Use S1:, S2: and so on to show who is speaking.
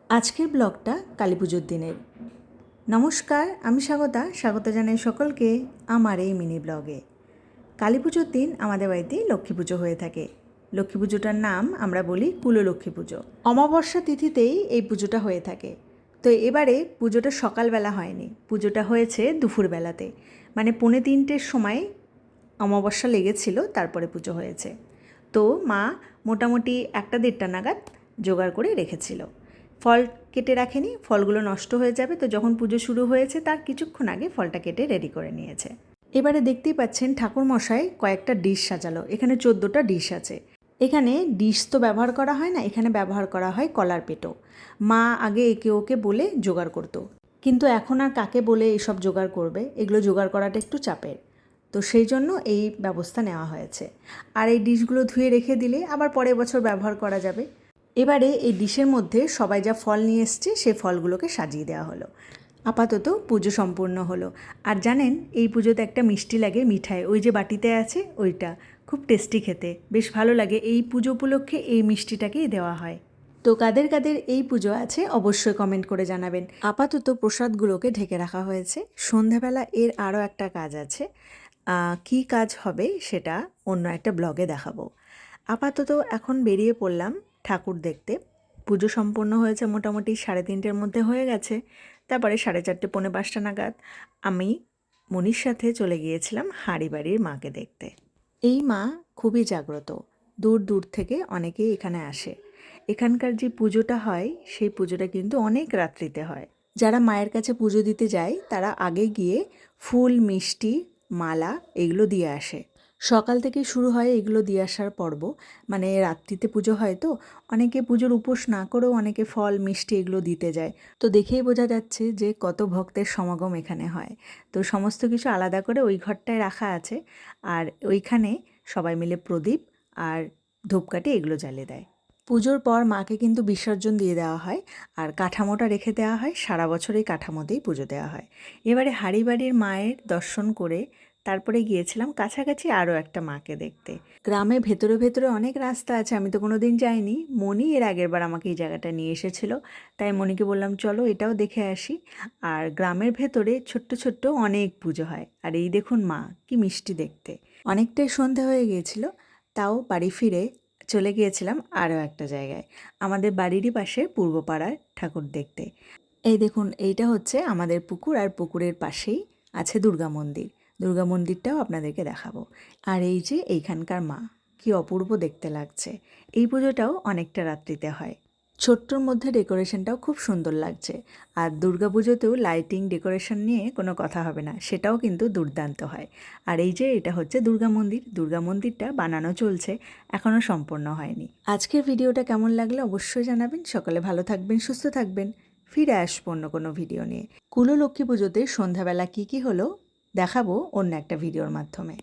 S1: আজকের ব্লগটা কালী পুজোর দিনের। নমস্কার, আমি স্বাগত জানাই সকলকে আমার এই মিনি ব্লগে। কালী পুজোর দিন আমাদের বাড়িতে লক্ষ্মী পুজো হয়ে থাকে। লক্ষ্মী পুজোটার নাম আমরা বলি কুললক্ষ্মী পুজো। অমাবস্যা তিথিতেই এই পুজোটা হয়ে থাকে। তো এবারে পুজোটা সকালবেলা হয়নি, পুজোটা হয়েছে দুপুরবেলাতে, মানে 2:45-র সময় অমাবস্যা লেগেছিল, তারপরে পুজো হয়েছে। তো মা মোটামুটি 1-1:30 নাগাদ জোগাড় করে রেখেছিল। ফল কেটে রাখেনি, ফলগুলো নষ্ট হয়ে যাবে, তো যখন পুজো শুরু হয়েছে তার কিছুক্ষণ আগে ফলটা কেটে রেডি করে নিয়েছে। এবারে দেখতেই পাচ্ছেন ঠাকুরমশাই কয়েকটা ডিশ সাজালো। এখানে 14টা ডিশ আছে। এখানে ডিশ তো ব্যবহার করা হয় না, এখানে ব্যবহার করা হয় কলার পেটো। মা আগে একে ওকে বলে জোগাড় করতো, কিন্তু এখন আর কাকে বলে এইসব জোগাড় করবে, এগুলো জোগাড় করাটা একটু চাপের। তো সেই জন্য এই ব্যবস্থা নেওয়া হয়েছে। আর এই ডিশগুলো ধুয়ে রেখে দিলে আবার পরের বছর ব্যবহার করা যাবে। এবারে এই ডিশের মধ্যে সবাই যা ফল নিয়ে এসছে সেই ফলগুলোকে সাজিয়ে দেওয়া হলো। আপাতত পুজো সম্পূর্ণ হলো। আর জানেন, এই পুজোতে একটা মিষ্টি লাগে, মিঠাই, ওই যে বাটিতে আছে ওইটা, খুব টেস্টি খেতে, বেশ ভালো লাগে। এই পুজো উপলক্ষে এই মিষ্টিটাকেই দেওয়া হয়। তো কাদের কাদের এই পুজো আছে অবশ্যই কমেন্ট করে জানাবেন। আপাতত প্রসাদগুলোকে ঢেকে রাখা হয়েছে। সন্ধ্যাবেলা এর আরও একটা কাজ আছে। কি কাজ হবে সেটা অন্য একটা ব্লগে দেখাবো। আপাতত এখন বেরিয়ে পড়লাম ঠাকুর দেখতে। পুজো সম্পূর্ণ হয়েছে মোটামুটি 3:30-র মধ্যে হয়ে গেছে। তারপরে 4:30, 4:45 নাগাদ আমি মনির সাথে চলে গিয়েছিলাম হাঁড়িবাড়ির মাকে দেখতে। এই মা খুবই জাগ্রত, দূর দূর থেকে অনেকেই এখানে আসে। এখানকার যে পুজোটা হয় সেই পুজোটা কিন্তু অনেক রাত্রিতে হয়। যারা মায়ের কাছে পুজো দিতে যায় তারা আগে গিয়ে ফুল, মিষ্টি, মালা এগুলো দিয়ে আসে। সকাল থেকে শুরু হয় এগুলো দিয়ে আসার পর্ব, মানে রাত্রিতে পুজো হয়, তো অনেকে পুজোর উপোস না করেও অনেকে ফল, মিষ্টি এগুলো দিতে যায়। তো দেখেই বোঝা যাচ্ছে যে কত ভক্তের সমাগম এখানে হয়। তো সমস্ত কিছু আলাদা করে ওই ঘরটায় রাখা আছে, আর ওইখানে সবাই মিলে প্রদীপ আর ধূপকাঠি এগুলো জ্বালিয়ে দেয়। পুজোর পর মাকে কিন্তু বিসর্জন দিয়ে দেওয়া হয়, আর কাঠামোটা রেখে দেওয়া হয়। সারা বছর এই কাঠামোতেই পুজো দেওয়া হয়। এবারে হাঁড়িবাড়ির মায়ের দর্শন করে তারপরে গিয়েছিলাম কাছাকাছি আরও একটা মাকে দেখতে। গ্রামে ভেতরে ভেতরে অনেক রাস্তা আছে, আমি তো কোনো দিন যাইনি। মনি এর আগের বার আমাকে এই জায়গাটা নিয়ে এসেছিলো, তাই মনিকে বললাম চলো এটাও দেখে আসি। আর গ্রামের ভেতরে ছোট্ট ছোট্ট অনেক পুজো হয়। আর এই দেখুন মা, কি মিষ্টি দেখতে। অনেকটাই সন্ধে হয়ে গিয়েছিল, তাও বাড়ি ফিরে চলে গিয়েছিলাম আরও একটা জায়গায়, আমাদের বাড়িরই পাশে পূর্বপাড়ার ঠাকুর দেখতে। এই দেখুন, এইটা হচ্ছে আমাদের পুকুর, আর পুকুরের পাশেই আছে দুর্গা মন্দির। দুর্গা মন্দিরটাও আপনাদেরকে দেখাবো। আর এই যে এইখানকার মা, কি অপূর্ব দেখতে লাগছে। এই পুজোটাও অনেকটা রাত্রিতে হয়। ছোট্টর মধ্যে ডেকোরেশনটাও খুব সুন্দর লাগছে। আর দুর্গা পুজোতেও লাইটিং ডেকোরেশন নিয়ে কোনো কথা হবে না, সেটাও কিন্তু দুর্দান্ত হয়। আর এই যে এটা হচ্ছে দুর্গা মন্দির। দুর্গা মন্দিরটা বানানো চলছে, এখনও সম্পূর্ণ হয়নি। আজকের ভিডিওটা কেমন লাগলো অবশ্যই জানাবেন। সকলে ভালো থাকবেন, সুস্থ থাকবেন। ফিরে আসবো অন্য কোনো ভিডিও নিয়ে। কুললক্ষ্মী পুজোতে সন্ধ্যাবেলা কী কী হলো দেখাবো অন্য একটা ভিডিওর মাধ্যমে।